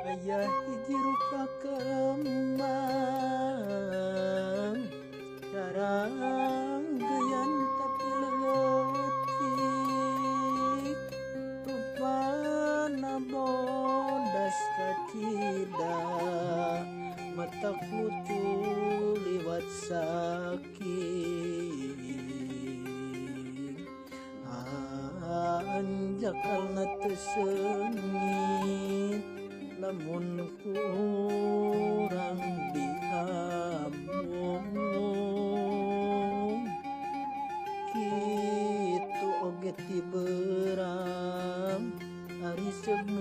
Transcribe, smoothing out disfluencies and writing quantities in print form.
Ayah hiji rupa kemang jarang geyan tapi leutik rupana bodas kacida mata kutu liwat sakit anjakalna teu seungit lamun kurang diambung kitu oge ti beurang ari seung